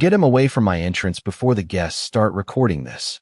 Get him away from my entrance before the guests start recording this."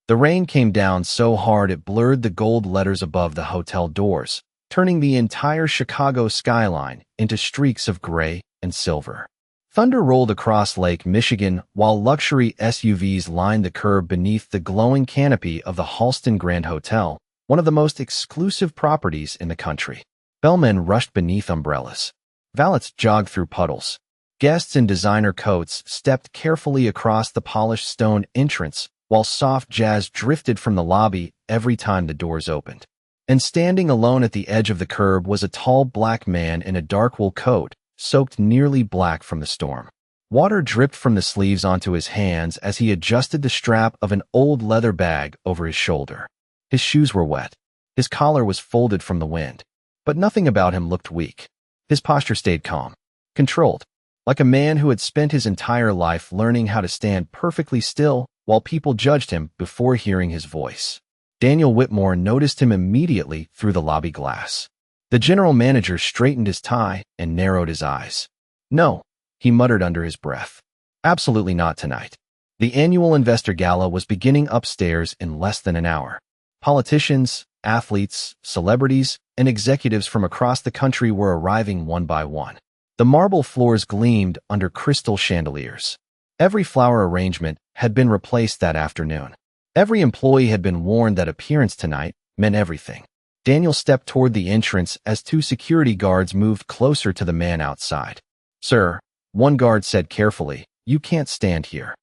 The rain came down so hard it blurred the gold letters above the hotel doors, turning the entire Chicago skyline into streaks of gray and silver. Thunder rolled across Lake Michigan while luxury SUVs lined the curb beneath the glowing canopy of the Halston Grand Hotel, one of the most exclusive properties in the country. Bellmen rushed beneath umbrellas. Valets jogged through puddles. Guests in designer coats stepped carefully across the polished stone entrance, while soft jazz drifted from the lobby every time the doors opened. And standing alone at the edge of the curb was a tall black man in a dark wool coat, soaked nearly black from the storm. Water dripped from the sleeves onto his hands as he adjusted the strap of an old leather bag over his shoulder. His shoes were wet. His collar was folded from the wind. But nothing about him looked weak. His posture stayed calm, controlled, like a man who had spent his entire life learning how to stand perfectly still while people judged him before hearing his voice. Daniel Whitmore noticed him immediately through the lobby glass. The general manager straightened his tie and narrowed his eyes. "No," he muttered under his breath. "Absolutely not tonight." The annual investor gala was beginning upstairs in less than an hour. Politicians, athletes, celebrities, and executives from across the country were arriving one by one. The marble floors gleamed under crystal chandeliers. Every flower arrangement had been replaced that afternoon. Every employee had been warned that appearance tonight meant everything. Daniel stepped toward the entrance as two security guards moved closer to the man outside. "Sir," one guard said carefully, "you can't stand here."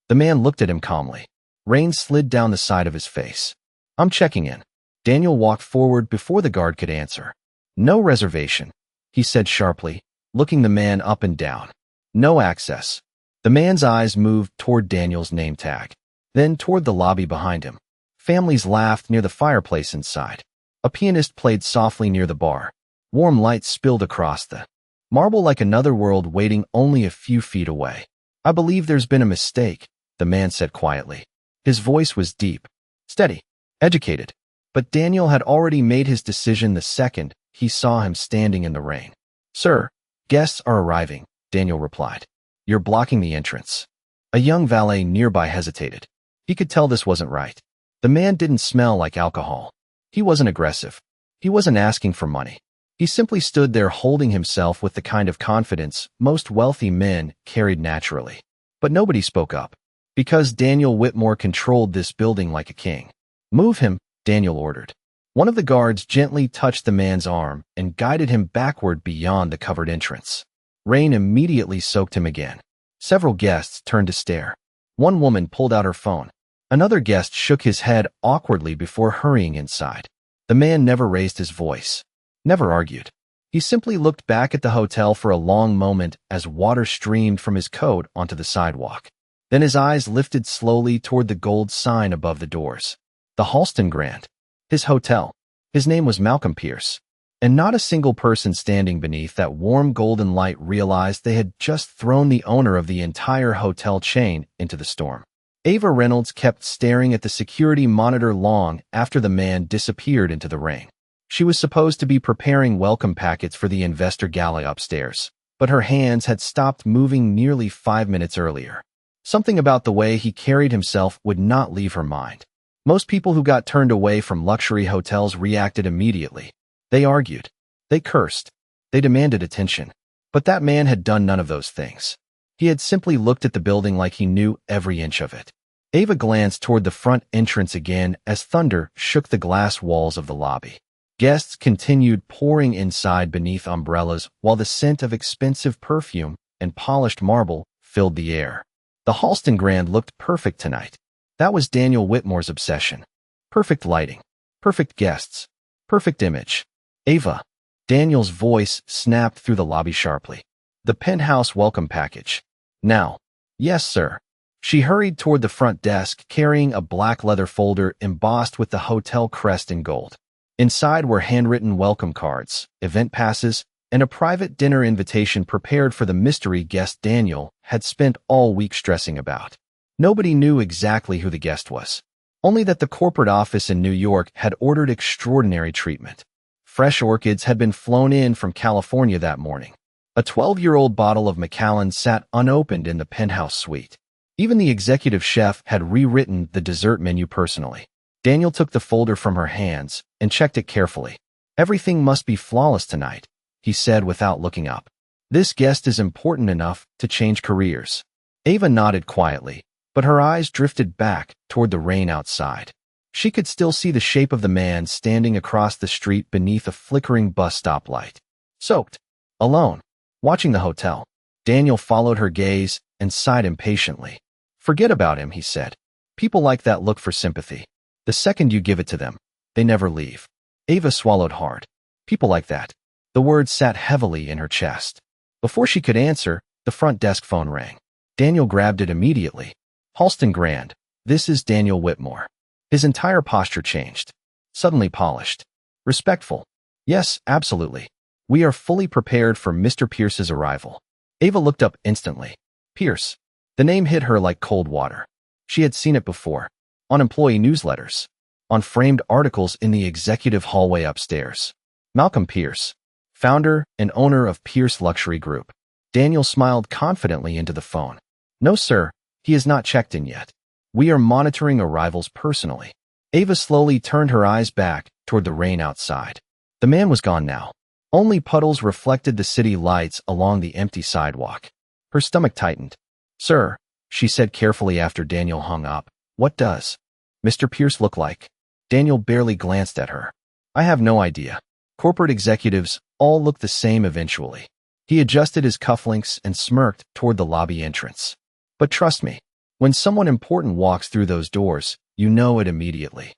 The man looked at him calmly. Rain slid down the side of his face. "I'm checking in." Daniel walked forward before the guard could answer. "No reservation," he said sharply, looking the man up and down. "No access." The man's eyes moved toward Daniel's name tag, then toward the lobby behind him. Families laughed near the fireplace inside. A pianist played softly near the bar. Warm light spilled across the marble like another world waiting only a few feet away. "I believe there's been a mistake," the man said quietly. His voice was deep, steady, educated. But Daniel had already made his decision the second he saw him standing in the rain. "Sir, guests are arriving," Daniel replied. "You're blocking the entrance." A young valet nearby hesitated. He could tell this wasn't right. The man didn't smell like alcohol. He wasn't aggressive. He wasn't asking for money. He simply stood there holding himself with the kind of confidence most wealthy men carried naturally. But nobody spoke up, because Daniel Whitmore controlled this building like a king. "Move him," Daniel ordered. One of the guards gently touched the man's arm and guided him backward beyond the covered entrance. Rain immediately soaked him again. Several guests turned to stare. One woman pulled out her phone. Another guest shook his head awkwardly before hurrying inside. The man never raised his voice, never argued. He simply looked back at the hotel for a long moment as water streamed from his coat onto the sidewalk. Then his eyes lifted slowly toward the gold sign above the doors. The Halston Grand. His hotel. His name was Malcolm Pierce. And not a single person standing beneath that warm golden light realized they had just thrown the owner of the entire hotel chain into the storm. Ava Reynolds kept staring at the security monitor long after the man disappeared into the rain. She was supposed to be preparing welcome packets for the investor gala upstairs, but her hands had stopped moving nearly 5 minutes earlier. Something about the way he carried himself would not leave her mind. Most people who got turned away from luxury hotels reacted immediately. They argued. They cursed. They demanded attention. But that man had done none of those things. He had simply looked at the building like he knew every inch of it. Ava glanced toward the front entrance again as thunder shook the glass walls of the lobby. Guests continued pouring inside beneath umbrellas while the scent of expensive perfume and polished marble filled the air. The Halston Grand looked perfect tonight. That was Daniel Whitmore's obsession. Perfect lighting. Perfect guests. Perfect image. "Ava." Daniel's voice snapped through the lobby sharply. "The penthouse welcome package. Now." "Yes, sir." She hurried toward the front desk, carrying a black leather folder embossed with the hotel crest in gold. Inside were handwritten welcome cards, event passes, and a private dinner invitation prepared for the mystery guest Daniel had spent all week stressing about. Nobody knew exactly who the guest was, only that the corporate office in New York had ordered extraordinary treatment. Fresh orchids had been flown in from California that morning. A 12-year-old bottle of Macallan sat unopened in the penthouse suite. Even the executive chef had rewritten the dessert menu personally. Daniel took the folder from her hands and checked it carefully. "Everything must be flawless tonight," he said without looking up. "This guest is important enough to change careers." Ava nodded quietly, but her eyes drifted back toward the rain outside. She could still see the shape of the man standing across the street beneath a flickering bus stop light. Soaked. Alone. Watching the hotel. Daniel followed her gaze and sighed impatiently. "Forget about him," he said. "People like that look for sympathy. The second you give it to them, they never leave." Ava swallowed hard. People like that. The words sat heavily in her chest. Before she could answer, the front desk phone rang. Daniel grabbed it immediately. "Halston Grand, this is Daniel Whitmore." His entire posture changed. Suddenly polished. Respectful. "Yes, absolutely. We are fully prepared for Mr. Pierce's arrival." Ava looked up instantly. Pierce. The name hit her like cold water. She had seen it before. On employee newsletters. On framed articles in the executive hallway upstairs. Malcolm Pierce. Founder and owner of Pierce Luxury Group. Daniel smiled confidently into the phone. "No, sir. He has not checked in yet. We are monitoring arrivals personally." Ava slowly turned her eyes back toward the rain outside. The man was gone now. Only puddles reflected the city lights along the empty sidewalk. Her stomach tightened. "Sir," she said carefully after Daniel hung up, "what does Mr. Pierce look like?" Daniel barely glanced at her. "I have no idea. Corporate executives all look the same eventually." He adjusted his cufflinks and smirked toward the lobby entrance. "But trust me, when someone important walks through those doors, you know it immediately."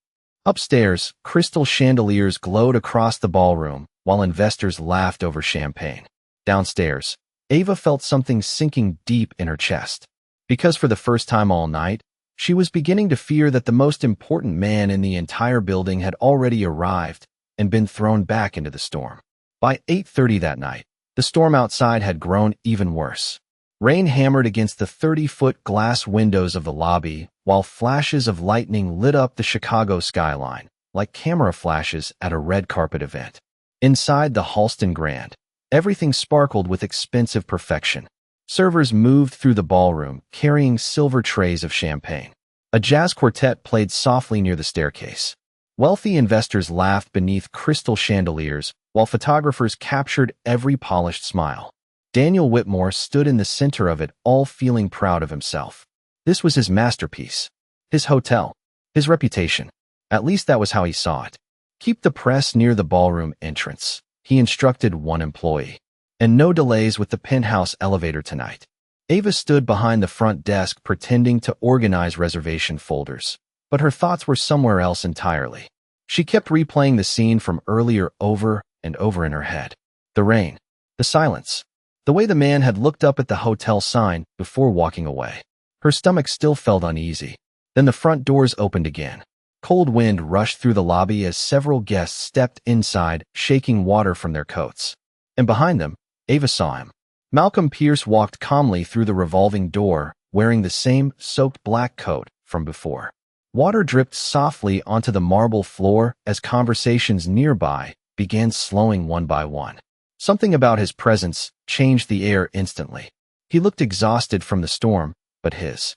Upstairs, crystal chandeliers glowed across the ballroom, while investors laughed over champagne. Downstairs, Ava felt something sinking deep in her chest. Because for the first time all night, she was beginning to fear that the most important man in the entire building had already arrived and been thrown back into the storm. By 8:30 that night, the storm outside had grown even worse. Rain hammered against the 30-foot glass windows of the lobby, while flashes of lightning lit up the Chicago skyline, like camera flashes at a red carpet event. Inside the Halston Grand, everything sparkled with expensive perfection. Servers moved through the ballroom, carrying silver trays of champagne. A jazz quartet played softly near the staircase. Wealthy investors laughed beneath crystal chandeliers, while photographers captured every polished smile. Daniel Whitmore stood in the center of it all, feeling proud of himself. This was his masterpiece. His hotel. His reputation. At least that was how he saw it. "Keep the press near the ballroom entrance," he instructed one employee. "And no delays with the penthouse elevator tonight." Ava stood behind the front desk pretending to organize reservation folders, but her thoughts were somewhere else entirely. She kept replaying the scene from earlier over and over in her head. The rain. The silence. The way the man had looked up at the hotel sign before walking away. Her stomach still felt uneasy. Then the front doors opened again. Cold wind rushed through the lobby as several guests stepped inside, shaking water from their coats. And behind them, Ava saw him. Malcolm Pierce walked calmly through the revolving door, wearing the same soaked black coat from before. Water dripped softly onto the marble floor as conversations nearby began slowing one by one. Something about his presence changed the air instantly. He looked exhausted from the storm, but his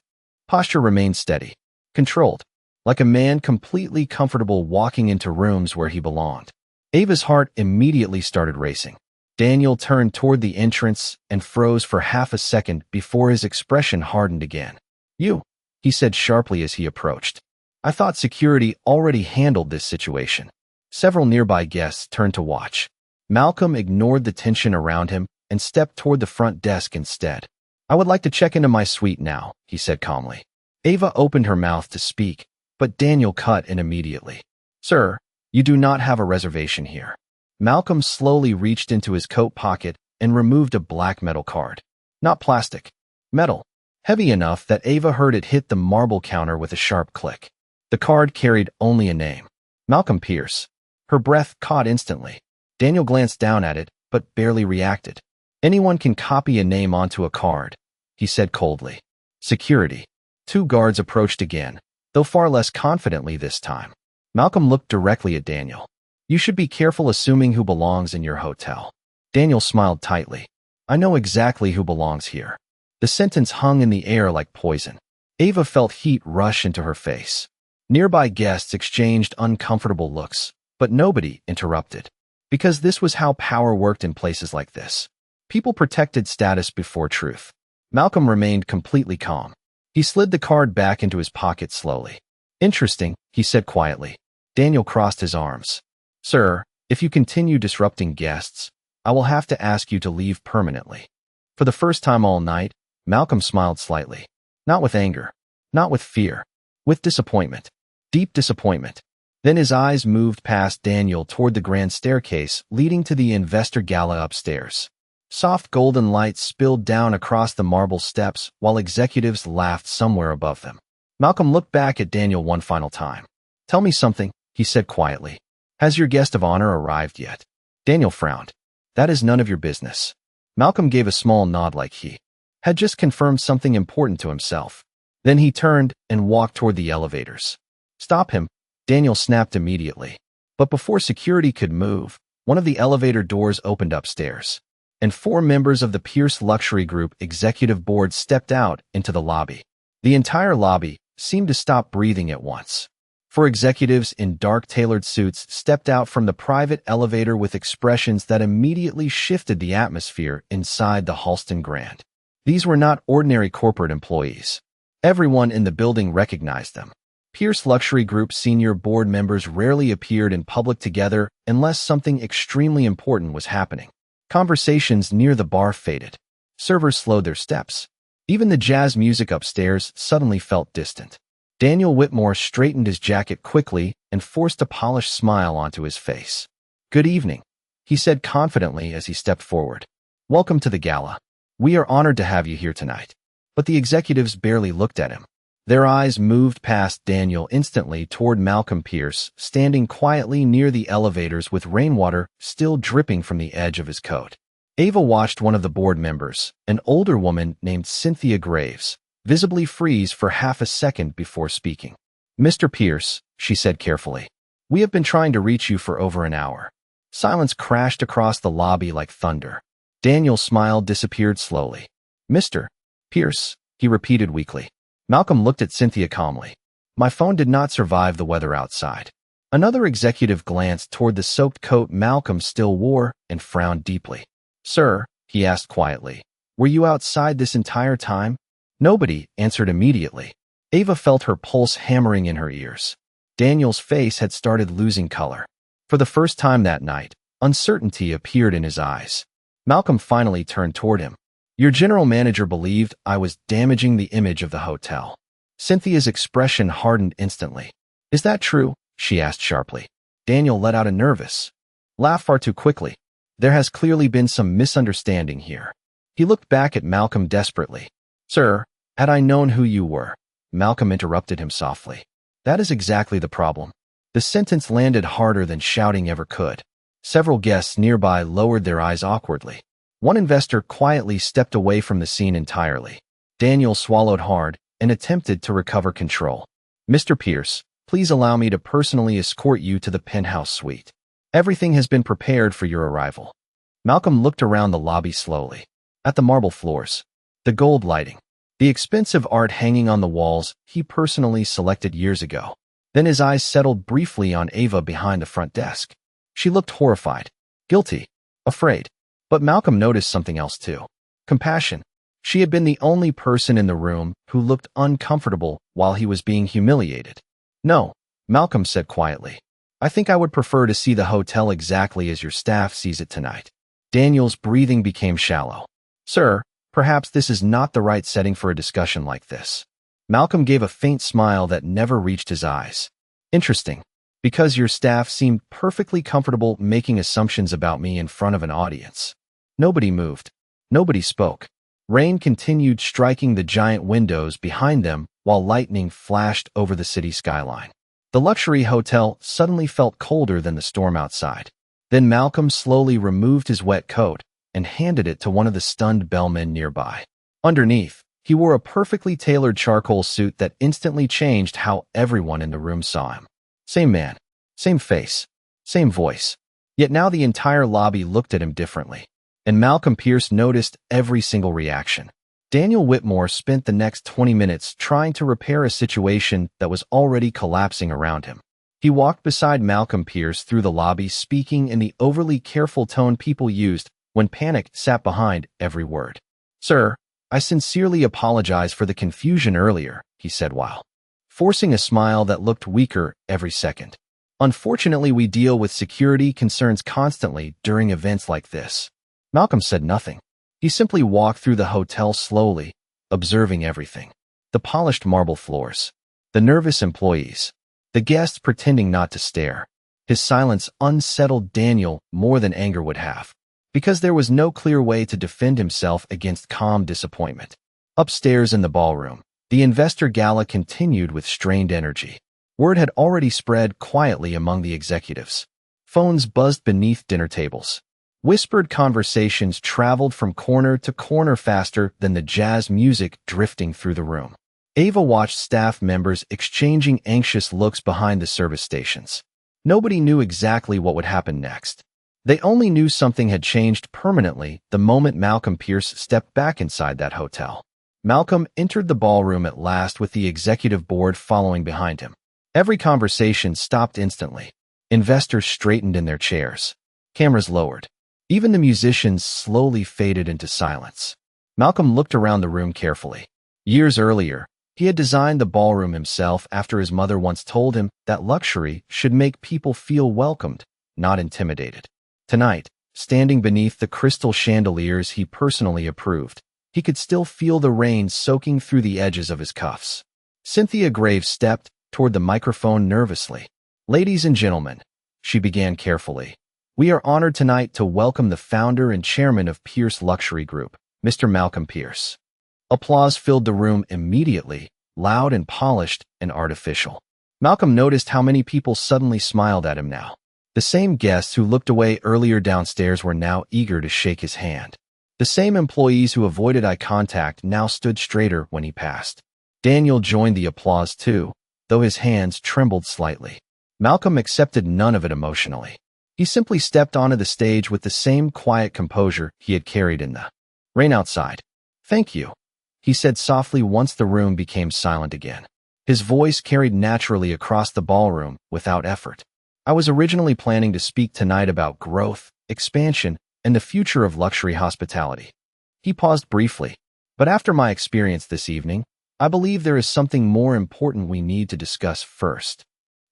posture remained steady, controlled, like a man completely comfortable walking into rooms where he belonged. Ava's heart immediately started racing. Daniel turned toward the entrance and froze for half a second before his expression hardened again. "You," he said sharply as he approached. "I thought security already handled this situation." Several nearby guests turned to watch. Malcolm ignored the tension around him and stepped toward the front desk instead. "I would like to check into my suite now," he said calmly. Ava opened her mouth to speak, but Daniel cut in immediately. "Sir, you do not have a reservation here." Malcolm slowly reached into his coat pocket and removed a black metal card. Not plastic. Metal. Heavy enough that Ava heard it hit the marble counter with a sharp click. The card carried only a name. Malcolm Pierce. Her breath caught instantly. Daniel glanced down at it, but barely reacted. "Anyone can copy a name onto a card," he said coldly. Security. Two guards approached again, though far less confidently this time. Malcolm looked directly at Daniel. "You should be careful assuming who belongs in your hotel." Daniel smiled tightly. I know exactly who belongs here. The sentence hung in the air like poison. Ava felt heat rush into her face. Nearby guests exchanged uncomfortable looks, but nobody interrupted. Because this was how power worked in places like this. People protected status before truth. Malcolm remained completely calm. He slid the card back into his pocket slowly. Interesting, he said quietly. Daniel crossed his arms. Sir, if you continue disrupting guests, I will have to ask you to leave permanently. For the first time all night, Malcolm smiled slightly. Not with anger. Not with fear. With disappointment. Deep disappointment. Then his eyes moved past Daniel toward the grand staircase leading to the investor gala upstairs. Soft golden light spilled down across the marble steps while executives laughed somewhere above them. Malcolm looked back at Daniel one final time. Tell me something, he said quietly. Has your guest of honor arrived yet? Daniel frowned. That is none of your business. Malcolm gave a small nod like he had just confirmed something important to himself. Then he turned and walked toward the elevators. Stop him, Daniel snapped immediately. But before security could move, one of the elevator doors opened upstairs, and 4 members of the Pierce Luxury Group executive board stepped out into the lobby. The entire lobby seemed to stop breathing at once. 4 executives in dark tailored suits stepped out from the private elevator with expressions that immediately shifted the atmosphere inside the Halston Grand. These were not ordinary corporate employees. Everyone in the building recognized them. Pierce Luxury Group senior board members rarely appeared in public together unless something extremely important was happening. Conversations near the bar faded. Servers slowed their steps. Even the jazz music upstairs suddenly felt distant. Daniel Whitmore straightened his jacket quickly and forced a polished smile onto his face. Good evening, he said confidently as he stepped forward. Welcome to the gala. We are honored to have you here tonight. But the executives barely looked at him. Their eyes moved past Daniel instantly toward Malcolm Pierce, standing quietly near the elevators with rainwater still dripping from the edge of his coat. Ava watched one of the board members, an older woman named Cynthia Graves, visibly freeze for half a second before speaking. Mr. Pierce, she said carefully, we have been trying to reach you for over an hour. Silence crashed across the lobby like thunder. Daniel's smile disappeared slowly. Mr. Pierce, he repeated weakly. Malcolm looked at Cynthia calmly. My phone did not survive the weather outside. Another executive glanced toward the soaked coat Malcolm still wore and frowned deeply. Sir, he asked quietly, were you outside this entire time? Nobody answered immediately. Ava felt her pulse hammering in her ears. Daniel's face had started losing color. For the first time that night, uncertainty appeared in his eyes. Malcolm finally turned toward him. Your general manager believed I was damaging the image of the hotel. Cynthia's expression hardened instantly. Is that true? She asked sharply. Daniel let out a nervous laugh far too quickly. There has clearly been some misunderstanding here. He looked back at Malcolm desperately. Sir, had I known who you were, Malcolm interrupted him softly. That is exactly the problem. The sentence landed harder than shouting ever could. Several guests nearby lowered their eyes awkwardly. One investor quietly stepped away from the scene entirely. Daniel swallowed hard and attempted to recover control. Mr. Pierce, please allow me to personally escort you to the penthouse suite. Everything has been prepared for your arrival. Malcolm looked around the lobby slowly. At the marble floors, the gold lighting, the expensive art hanging on the walls he personally selected years ago. Then his eyes settled briefly on Ava behind the front desk. She looked horrified, guilty, afraid. But Malcolm noticed something else too. Compassion. She had been the only person in the room who looked uncomfortable while he was being humiliated. No, Malcolm said quietly. I think I would prefer to see the hotel exactly as your staff sees it tonight. Daniel's breathing became shallow. Sir, perhaps this is not the right setting for a discussion like this. Malcolm gave a faint smile that never reached his eyes. Interesting. Because your staff seemed perfectly comfortable making assumptions about me in front of an audience. Nobody moved. Nobody spoke. Rain continued striking the giant windows behind them while lightning flashed over the city skyline. The luxury hotel suddenly felt colder than the storm outside. Then Malcolm slowly removed his wet coat and handed it to one of the stunned bellmen nearby. Underneath, he wore a perfectly tailored charcoal suit that instantly changed how everyone in the room saw him. Same man, same face, same voice. Yet now the entire lobby looked at him differently. and Malcolm Pierce noticed every single reaction. Daniel Whitmore spent the next 20 minutes trying to repair a situation that was already collapsing around him. He walked beside Malcolm Pierce through the lobby, speaking in the overly careful tone people used when panic sat behind every word. "Sir, I sincerely apologize for the confusion earlier," he said while forcing a smile that looked weaker every second. "Unfortunately, we deal with security concerns constantly during events like this." Malcolm said nothing. He simply walked through the hotel slowly, observing everything. The polished marble floors, the nervous employees, the guests pretending not to stare. His silence unsettled Daniel more than anger would have, because there was no clear way to defend himself against calm disappointment. Upstairs in the ballroom, the investor gala continued with strained energy. Word had already spread quietly among the executives. Phones buzzed beneath dinner tables. Whispered conversations traveled from corner to corner faster than the jazz music drifting through the room. Ava watched staff members exchanging anxious looks behind the service stations. Nobody knew exactly what would happen next. They only knew something had changed permanently the moment Malcolm Pierce stepped back inside that hotel. Malcolm entered the ballroom at last with the executive board following behind him. Every conversation stopped instantly. Investors straightened in their chairs. Cameras lowered. Even the musicians slowly faded into silence. Malcolm looked around the room carefully. Years earlier, he had designed the ballroom himself after his mother once told him that luxury should make people feel welcomed, not intimidated. Tonight, standing beneath the crystal chandeliers he personally approved, he could still feel the rain soaking through the edges of his cuffs. Cynthia Graves stepped toward the microphone nervously. "Ladies and gentlemen," she began carefully, "we are honored tonight to welcome the founder and chairman of Pierce Luxury Group, Mr. Malcolm Pierce." Applause filled the room immediately, loud and polished and artificial. Malcolm noticed how many people suddenly smiled at him now. The same guests who looked away earlier downstairs were now eager to shake his hand. The same employees who avoided eye contact now stood straighter when he passed. Daniel joined the applause too, though his hands trembled slightly. Malcolm accepted none of it emotionally. He simply stepped onto the stage with the same quiet composure he had carried in the rain outside. "Thank you," he said softly once the room became silent again. His voice carried naturally across the ballroom without effort. "I was originally planning to speak tonight about growth, expansion, and the future of luxury hospitality." He paused briefly. "But after my experience this evening, I believe there is something more important we need to discuss first."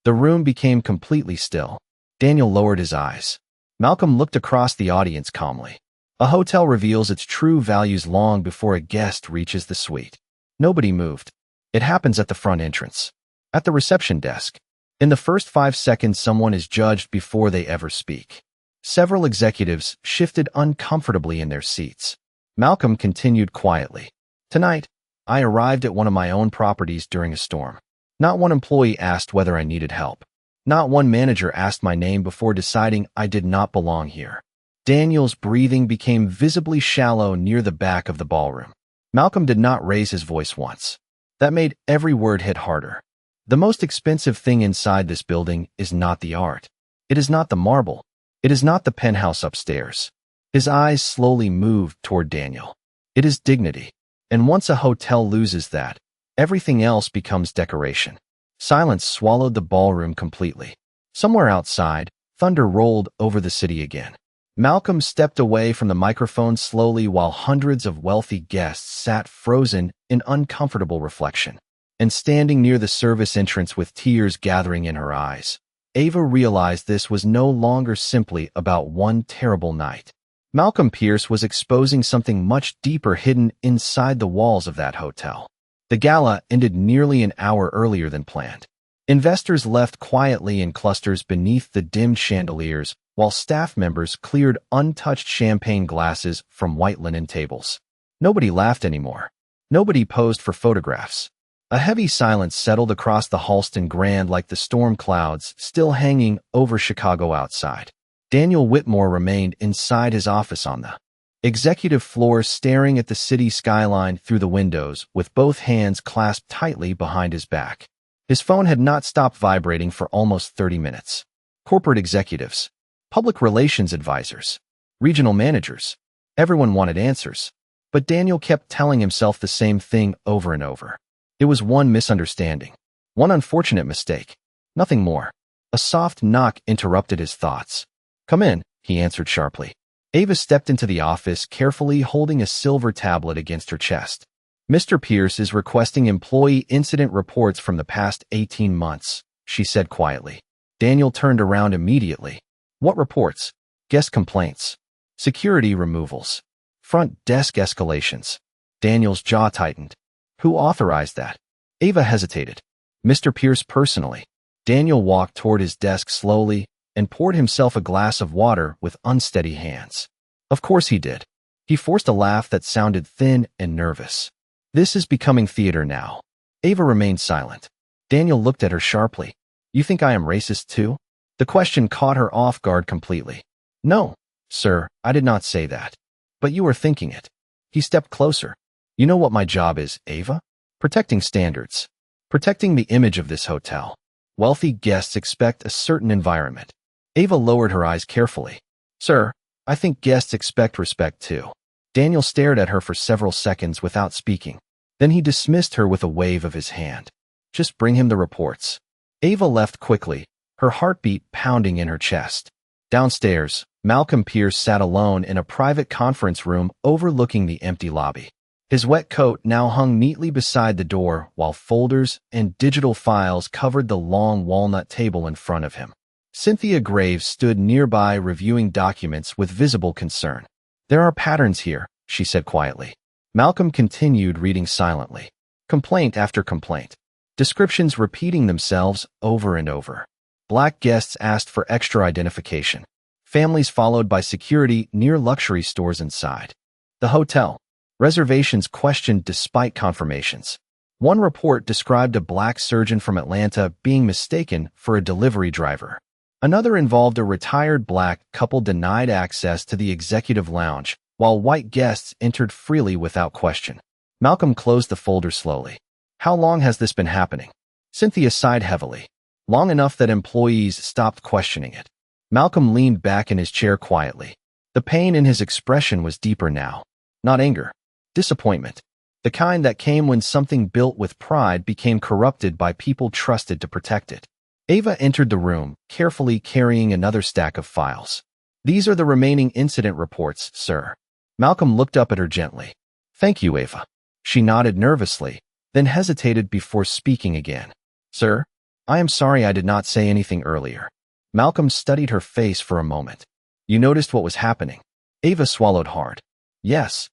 The room became completely still. Daniel lowered his eyes. Malcolm looked across the audience calmly. A hotel reveals its true values long before a guest reaches the suite. Nobody moved. It happens at the front entrance, at the reception desk. In the first 5 seconds, someone is judged before they ever speak. Several executives shifted uncomfortably in their seats. Malcolm continued quietly. "Tonight, I arrived at one of my own properties during a storm. Not one employee asked whether I needed help. Not one manager asked my name before deciding I did not belong here." Daniel's breathing became visibly shallow near the back of the ballroom. Malcolm did not raise his voice once. That made every word hit harder. "The most expensive thing inside this building is not the art. It is not the marble. It is not the penthouse upstairs." His eyes slowly moved toward Daniel. "It is dignity. And once a hotel loses that, everything else becomes decoration." Silence swallowed the ballroom completely. Somewhere outside, thunder rolled over the city again. Malcolm stepped away from the microphone slowly while hundreds of wealthy guests sat frozen in uncomfortable reflection. And standing near the service entrance with tears gathering in her eyes, Ava realized this was no longer simply about one terrible night. Malcolm Pierce was exposing something much deeper hidden inside the walls of that hotel. The gala ended nearly an hour earlier than planned. Investors left quietly in clusters beneath the dimmed chandeliers, while staff members cleared untouched champagne glasses from white linen tables. Nobody laughed anymore. Nobody posed for photographs. A heavy silence settled across the Halston Grand like the storm clouds still hanging over Chicago outside. Daniel Whitmore remained inside his office on the executive floor, staring at the city skyline through the windows with both hands clasped tightly behind his back. His phone had not stopped vibrating for almost 30 minutes. Corporate executives, public relations advisors, regional managers, Everyone wanted answers, but Daniel kept telling himself the same thing over and over. It was one misunderstanding, one unfortunate mistake, nothing more. A soft knock interrupted his thoughts. "Come in," he answered sharply. Ava stepped into the office, carefully holding a silver tablet against her chest. "Mr. Pierce is requesting employee incident reports from the past 18 months, she said quietly. Daniel turned around immediately. "What reports?" "Guest complaints. Security removals. Front desk escalations." Daniel's jaw tightened. "Who authorized that?" Ava hesitated. "Mr. Pierce personally." Daniel walked toward his desk slowly and poured himself a glass of water with unsteady hands. "Of course he did." He forced a laugh that sounded thin and nervous. "This is becoming theater now." Ava remained silent. Daniel looked at her sharply. "You think I am racist too?" The question caught her off guard completely. "No, sir, I did not say that. But you are thinking it." He stepped closer. "You know what my job is, Ava? Protecting standards. Protecting the image of this hotel. Wealthy guests expect a certain environment." Ava lowered her eyes carefully. "Sir, I think guests expect respect too." Daniel stared at her for several seconds without speaking. Then he dismissed her with a wave of his hand. "Just bring him the reports." Ava left quickly, her heartbeat pounding in her chest. Downstairs, Malcolm Pierce sat alone in a private conference room overlooking the empty lobby. His wet coat now hung neatly beside the door, while folders and digital files covered the long walnut table in front of him. Cynthia Graves stood nearby reviewing documents with visible concern. "There are patterns here," she said quietly. Malcolm continued reading silently. Complaint after complaint. Descriptions repeating themselves over and over. Black guests asked for extra identification. Families followed by security near luxury stores inside. The hotel. Reservations questioned despite confirmations. One report described a black surgeon from Atlanta being mistaken for a delivery driver. Another involved a retired black couple denied access to the executive lounge, while white guests entered freely without question. Malcolm closed the folder slowly. "How long has this been happening?" Cynthia sighed heavily. "Long enough that employees stopped questioning it." Malcolm leaned back in his chair quietly. The pain in his expression was deeper now. Not anger. Disappointment. The kind that came when something built with pride became corrupted by people trusted to protect it. Ava entered the room, carefully carrying another stack of files. "These are the remaining incident reports, sir." Malcolm looked up at her gently. "Thank you, Ava." She nodded nervously, then hesitated before speaking again. "Sir, I am sorry I did not say anything earlier." Malcolm studied her face for a moment. "You noticed what was happening?" Ava swallowed hard. "Yes."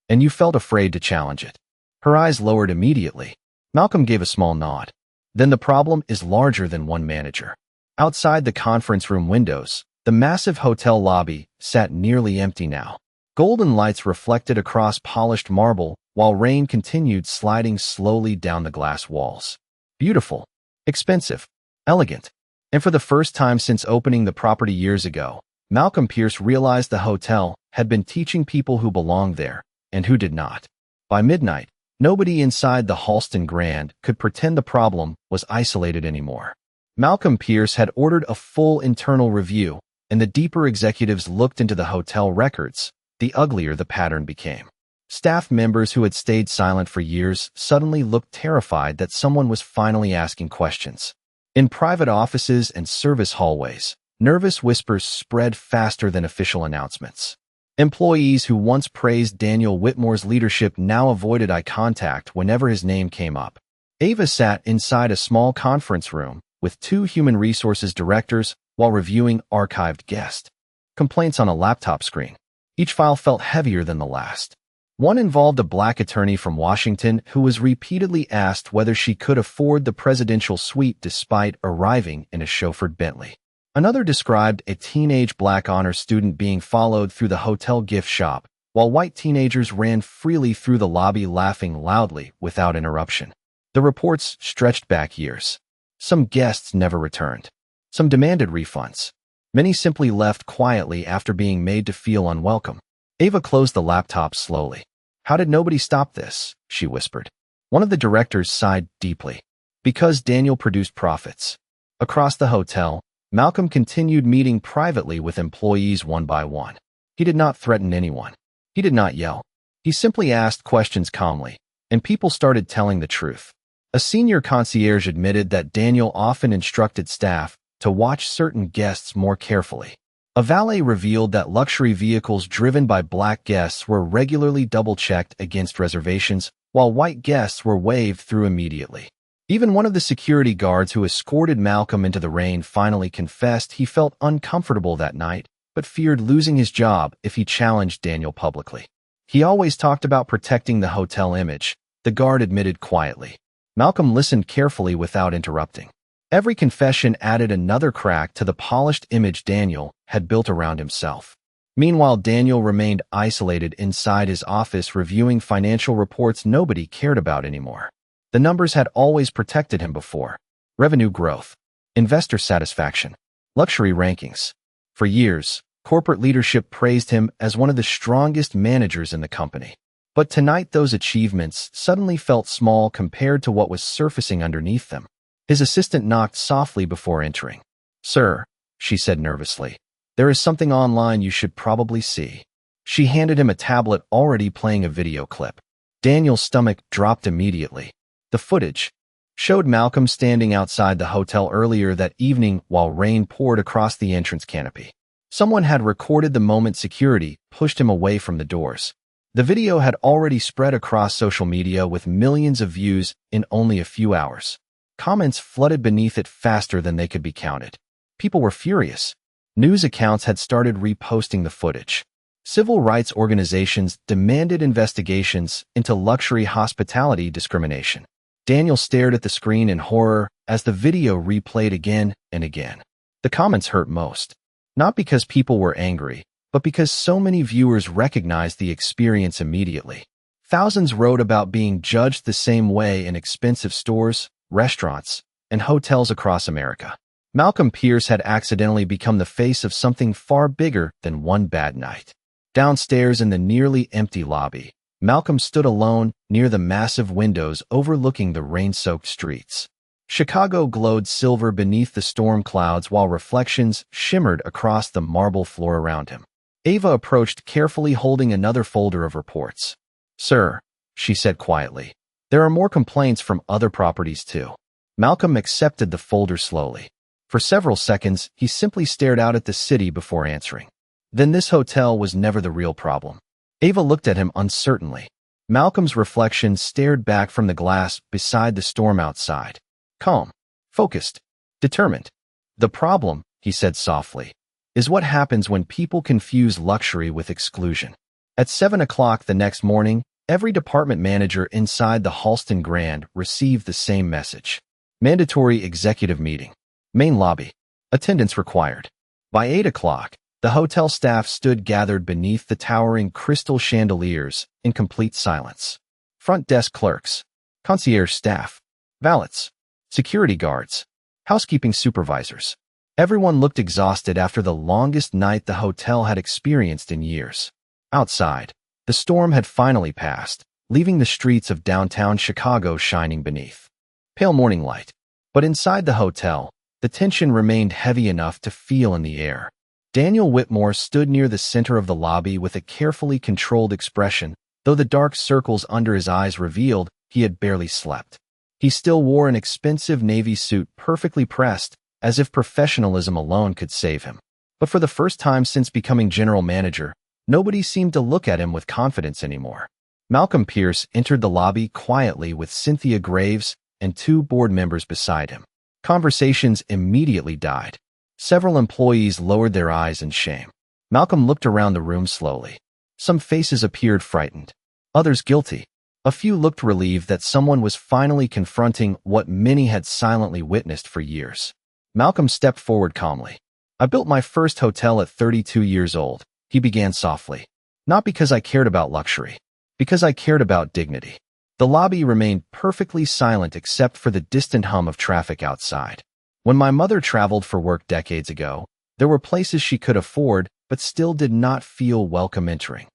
"And you felt afraid to challenge it." Her eyes lowered immediately. Malcolm gave a small nod. "Then the problem is larger than one manager." Outside the conference room windows, the massive hotel lobby sat nearly empty now. Golden lights reflected across polished marble, while rain continued sliding slowly down the glass walls. Beautiful, expensive, elegant. And for the first time since opening the property years ago, Malcolm Pierce realized the hotel had been teaching people who belonged there and who did not. By midnight, nobody inside the Halston Grand could pretend the problem was isolated anymore. Malcolm Pierce had ordered a full internal review, and the deeper executives looked into the hotel records, the uglier the pattern became. Staff members who had stayed silent for years suddenly looked terrified that someone was finally asking questions. In private offices and service hallways, nervous whispers spread faster than official announcements. Employees who once praised Daniel Whitmore's leadership now avoided eye contact whenever his name came up. Ava sat inside a small conference room with two human resources directors while reviewing archived guest complaints on a laptop screen. Each file felt heavier than the last. One involved a black attorney from Washington who was repeatedly asked whether she could afford the presidential suite despite arriving in a chauffeured Bentley. Another described a teenage black honor student being followed through the hotel gift shop, while white teenagers ran freely through the lobby laughing loudly without interruption. The reports stretched back years. Some guests never returned. Some demanded refunds. Many simply left quietly after being made to feel unwelcome. Ava closed the laptop slowly. "How did nobody stop this?" she whispered. One of the directors sighed deeply. "Because Daniel produced profits." Across the hotel, Malcolm continued meeting privately with employees one by one. He did not threaten anyone. He did not yell. He simply asked questions calmly, and people started telling the truth. A senior concierge admitted that Daniel often instructed staff to watch certain guests more carefully. A valet revealed that luxury vehicles driven by black guests were regularly double-checked against reservations, while white guests were waved through immediately. Even one of the security guards who escorted Malcolm into the rain finally confessed he felt uncomfortable that night, but feared losing his job if he challenged Daniel publicly. He always talked about protecting the hotel image, the guard admitted quietly. Malcolm listened carefully without interrupting. Every confession added another crack to the polished image Daniel had built around himself. Meanwhile, Daniel remained isolated inside his office reviewing financial reports nobody cared about anymore. The numbers had always protected him before. Revenue growth, investor satisfaction, luxury rankings. For years, corporate leadership praised him as one of the strongest managers in the company. But tonight those achievements suddenly felt small compared to what was surfacing underneath them. His assistant knocked softly before entering. "Sir," she said nervously, "there is something online you should probably see." She handed him a tablet already playing a video clip. Daniel's stomach dropped immediately. The footage showed Malcolm standing outside the hotel earlier that evening while rain poured across the entrance canopy. Someone had recorded the moment security pushed him away from the doors. The video had already spread across social media with millions of views in only a few hours. Comments flooded beneath it faster than they could be counted. People were furious. News accounts had started reposting the footage. Civil rights organizations demanded investigations into luxury hospitality discrimination. Daniel stared at the screen in horror as the video replayed again and again. The comments hurt most, not because people were angry, but because so many viewers recognized the experience immediately. Thousands wrote about being judged the same way in expensive stores, restaurants, and hotels across America. Malcolm Pierce had accidentally become the face of something far bigger than one bad night. Downstairs in the nearly empty lobby, Malcolm stood alone near the massive windows overlooking the rain-soaked streets. Chicago glowed silver beneath the storm clouds while reflections shimmered across the marble floor around him. Ava approached carefully holding another folder of reports. "Sir," she said quietly, "there are more complaints from other properties too." Malcolm accepted the folder slowly. For several seconds, he simply stared out at the city before answering. Then this hotel was never the real problem. Ava looked at him uncertainly. Malcolm's reflection stared back from the glass beside the storm outside. Calm, focused, determined. "The problem," he said softly, "is what happens when people confuse luxury with exclusion." At 7 o'clock the next morning, every department manager inside the Halston Grand received the same message. Mandatory executive meeting. Main lobby. Attendance required. By 8 o'clock, the hotel staff stood gathered beneath the towering crystal chandeliers in complete silence. Front desk clerks, concierge staff, valets, security guards, housekeeping supervisors. Everyone looked exhausted after the longest night the hotel had experienced in years. Outside, the storm had finally passed, leaving the streets of downtown Chicago shining beneath pale morning light. But inside the hotel, the tension remained heavy enough to feel in the air. Daniel Whitmore stood near the center of the lobby with a carefully controlled expression, though the dark circles under his eyes revealed he had barely slept. He still wore an expensive navy suit perfectly pressed, as if professionalism alone could save him. But for the first time since becoming general manager, nobody seemed to look at him with confidence anymore. Malcolm Pierce entered the lobby quietly with Cynthia Graves and 2 board members beside him. Conversations immediately died. Several employees lowered their eyes in shame. Malcolm looked around the room slowly. Some faces appeared frightened, others guilty. A few looked relieved that someone was finally confronting what many had silently witnessed for years. Malcolm stepped forward calmly. "I built my first hotel at 32 years old," he began softly. "Not because I cared about luxury, because I cared about dignity." The lobby remained perfectly silent except for the distant hum of traffic outside. "When my mother traveled for work decades ago, there were places she could afford but still did not feel welcome entering."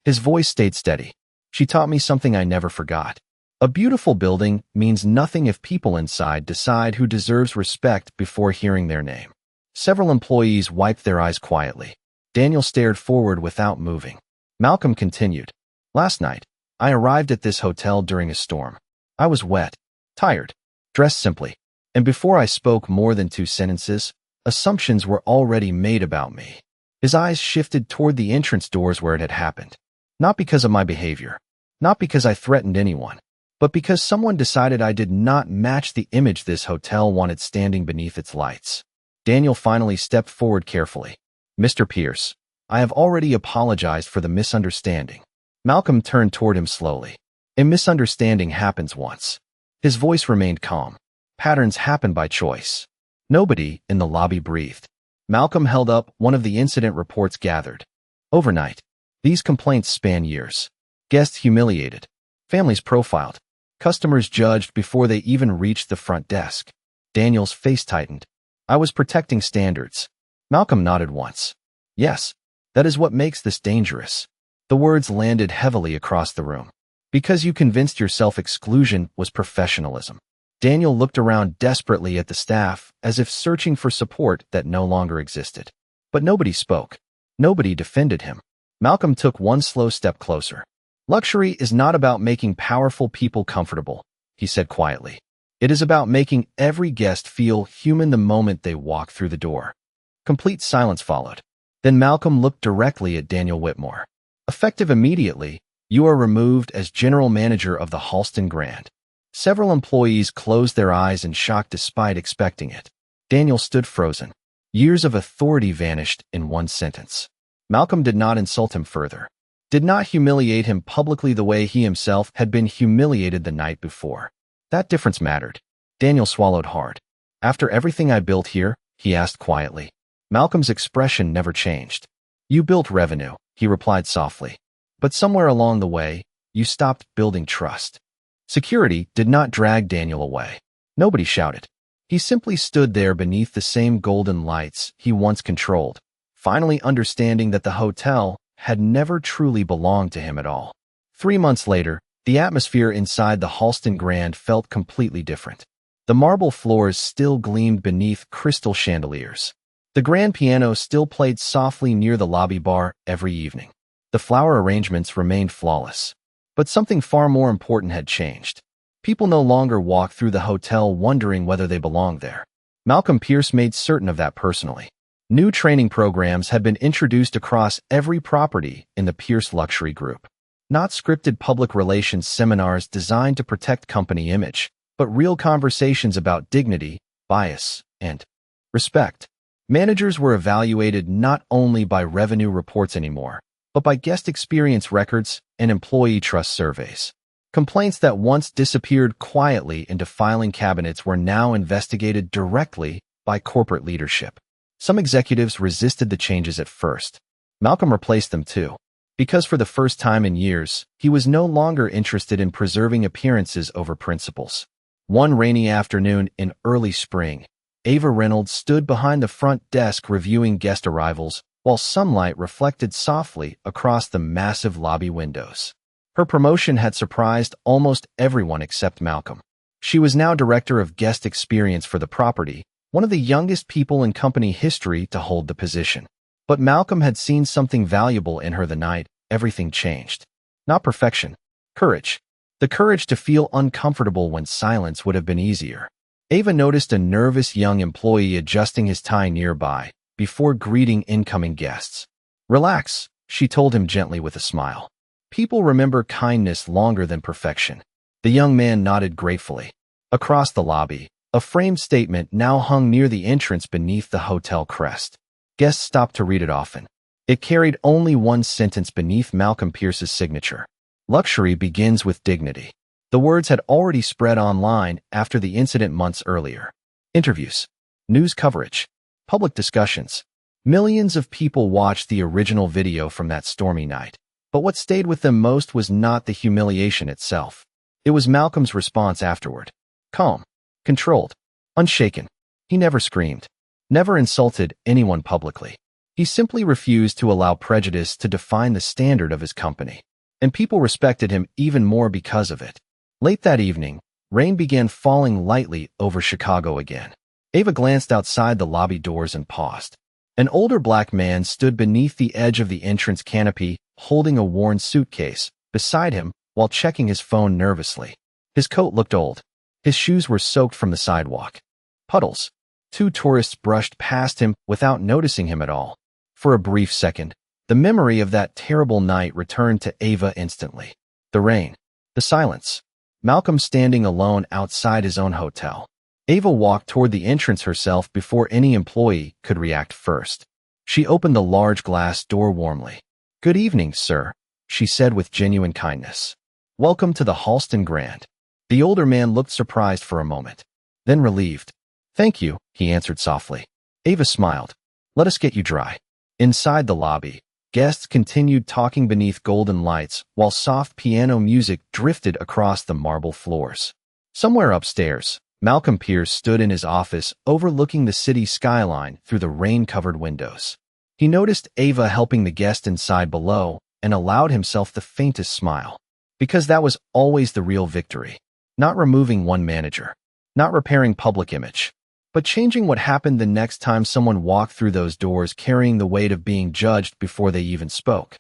His voice stayed steady. "She taught me something I never forgot. A beautiful building means nothing if people inside decide who deserves respect before hearing their name." Several employees wiped their eyes quietly. Daniel stared forward without moving. Malcolm continued. Last night, I arrived at this hotel during a storm. I was wet, tired, dressed simply, and before I spoke more than 2 sentences, assumptions were already made about me. His eyes shifted toward the entrance doors where it had happened. Not because of my behavior, not because I threatened anyone, but because someone decided I did not match the image this hotel wanted standing beneath its lights. Daniel finally stepped forward carefully. Mr. Pierce, I have already apologized for the misunderstanding. Malcolm turned toward him slowly. A misunderstanding happens once. His voice remained calm. Patterns happen by choice. Nobody in the lobby breathed. Malcolm held up one of the incident reports gathered. Overnight, these complaints span years. Guests humiliated. Families profiled. Customers judged before they even reached the front desk. Daniel's face tightened. I was protecting standards. Malcolm nodded once. Yes, that is what makes this dangerous. The words landed heavily across the room. Because you convinced yourself exclusion was professionalism. Daniel looked around desperately at the staff, as if searching for support that no longer existed. But nobody spoke. Nobody defended him. Malcolm took one slow step closer. Luxury is not about making powerful people comfortable, he said quietly. It is about making every guest feel human the moment they walk through the door. Complete silence followed. Then Malcolm looked directly at Daniel Whitmore. Effective immediately, you are removed as general manager of the Halston Grand. Several employees closed their eyes in shock despite expecting it. Daniel stood frozen. Years of authority vanished in one sentence. Malcolm did not insult him further. Did not humiliate him publicly the way he himself had been humiliated the night before. That difference mattered. Daniel swallowed hard. After everything I built here, he asked quietly. Malcolm's expression never changed. You built revenue, he replied softly. But somewhere along the way, you stopped building trust. Security did not drag Daniel away. Nobody shouted. He simply stood there beneath the same golden lights he once controlled, finally understanding that the hotel had never truly belonged to him at all. 3 months later, the atmosphere inside the Halston Grand felt completely different. The marble floors still gleamed beneath crystal chandeliers. The grand piano still played softly near the lobby bar every evening. The flower arrangements remained flawless. But something far more important had changed. People no longer walked through the hotel wondering whether they belonged there. Malcolm Pierce made certain of that personally. New training programs had been introduced across every property in the Pierce Luxury Group. Not scripted public relations seminars designed to protect company image, but real conversations about dignity, bias, and respect. Managers were evaluated not only by revenue reports anymore, but by guest experience records and employee trust surveys. Complaints that once disappeared quietly into filing cabinets were now investigated directly by corporate leadership. Some executives resisted the changes at first. Malcolm replaced them too, because for the first time in years, he was no longer interested in preserving appearances over principles. One rainy afternoon in early spring, Ava Reynolds stood behind the front desk reviewing guest arrivals, while sunlight reflected softly across the massive lobby windows. Her promotion had surprised almost everyone except Malcolm. She was now director of guest experience for the property, one of the youngest people in company history to hold the position. But Malcolm had seen something valuable in her the night everything changed. Not perfection, courage. The courage to feel uncomfortable when silence would have been easier. Ava noticed a nervous young employee adjusting his tie nearby before greeting incoming guests. Relax, she told him gently with a smile. People remember kindness longer than perfection. The young man nodded gratefully. Across the lobby, a framed statement now hung near the entrance beneath the hotel crest. Guests stopped to read it often. It carried only one sentence beneath Malcolm Pierce's signature. Luxury begins with dignity. The words had already spread online after the incident months earlier. Interviews, news coverage, public discussions. Millions of people watched the original video from that stormy night. But what stayed with them most was not the humiliation itself. It was Malcolm's response afterward. Calm, controlled, unshaken. He never screamed, never insulted anyone publicly. He simply refused to allow prejudice to define the standard of his company. And people respected him even more because of it. Late that evening, rain began falling lightly over Chicago again. Ava glanced outside the lobby doors and paused. An older black man stood beneath the edge of the entrance canopy, holding a worn suitcase beside him while checking his phone nervously. His coat looked old. His shoes were soaked from the sidewalk. Puddles. 2 tourists brushed past him without noticing him at all. For a brief second, the memory of that terrible night returned to Ava instantly. The rain. The silence. Malcolm standing alone outside his own hotel. Ava walked toward the entrance herself before any employee could react first. She opened the large glass door warmly. "Good evening, sir," she said with genuine kindness. "Welcome to the Halston Grand." The older man looked surprised for a moment, then relieved. "Thank you," he answered softly. Ava smiled. "Let us get you dry." Inside the lobby, guests continued talking beneath golden lights while soft piano music drifted across the marble floors. Somewhere upstairs, Malcolm Pierce stood in his office overlooking the city skyline through the rain-covered windows. He noticed Ava helping the guest inside below and allowed himself the faintest smile. Because that was always the real victory. Not removing one manager. Not repairing public image. But changing what happened the next time someone walked through those doors carrying the weight of being judged before they even spoke.